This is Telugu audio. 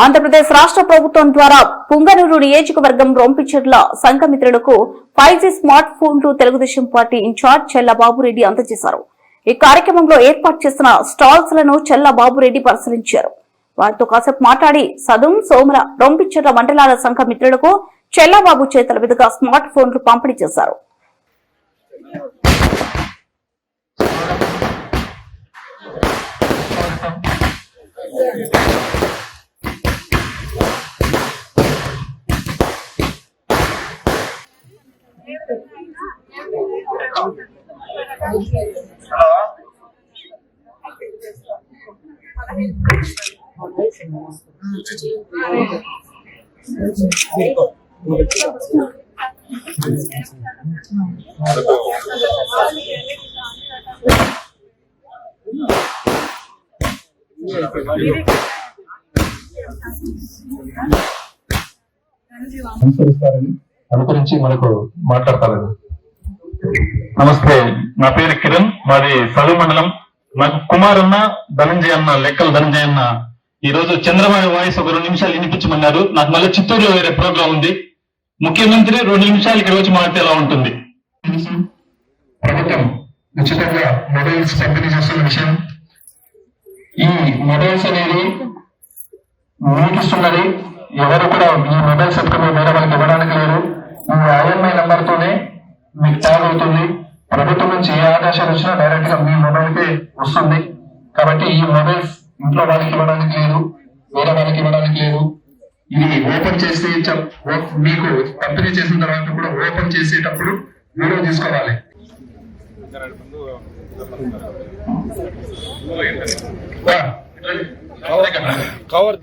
ఆంధ్రప్రదేశ్ రాష్ట్ర ప్రభుత్వం ద్వారా పుంగనూరు నియోజకవర్గం రొంపిచెర్ల సంఘమిత్రులకు 5G స్మార్ట్ ఫోన్లు తెలుగుదేశం పార్టీ ఇన్ఛార్జ్ చెల్లబాబురెడ్డి అందజేశారు. ఈ కార్యక్రమంలో ఏర్పాటు చేసిన స్టాల్స్ లను చెల్లబాబురెడ్డి పరిశీలించారు. వారితో కాసేపు మాట్లాడి సదుం సోమల రొంపిచెర్ల మండలాల సంఘమిత్రులకు చెల్లబాబు చేతుల మీదుగా స్మార్ట్ ఫోన్లు పంపిణీ చేశారు. అనుసరించి మనకు మాట్లాడతారని. నమస్తే, నా పేరు కిరణ్, మాది సలు మండలం. నాకు కుమార్ అన్న, ధనంజయ అన్న, లెక్కల ధనంజయ అన్న ఈ రోజు చంద్రబాబు వాయిస్ ఒక 2 నిమిషాలు వినిపించమన్నారు. నాకు మళ్ళీ చిత్తూరులో వేరే ప్రోగ్రాం ఉంది. ముఖ్యమంత్రి 2 నిమిషాలు ఇక్కడ వచ్చి మాట్లాడితే ఎలా ఉంటుంది? ప్రభుత్వం ఉచితంగా మొబైల్స్ పంపిణీ చేస్తున్న విషయం, ఈ మొబైల్స్ అనేది మీకు ఇస్తున్నది. ఎవరు కూడా ఈ మొబైల్స్ ఎత్తుకుని వేరే వాళ్ళకి ఇవ్వడానికి లేదు. ఈ IMI నెంబర్ తోనే మీకు ట్యాగ్ అవుతుంది. ప్రభుత్వం నుంచి ఏ ఆదేశాలు వచ్చినా డైరెక్ట్ గా మీ మొబైల్ కే వస్తుంది. కాబట్టి ఈ మొబైల్స్ ఇంట్లో వాళ్ళకి ఇవ్వడానికి లేదు, వేరే వాళ్ళకి ఇవ్వడానికి లేదు. ఇది ఓపెన్ చేసి మీకు పంపిణీ చేసిన తర్వాత కూడా ఓపెన్ చేసేటప్పుడు వీడియో తీసుకోవాలి. కవర్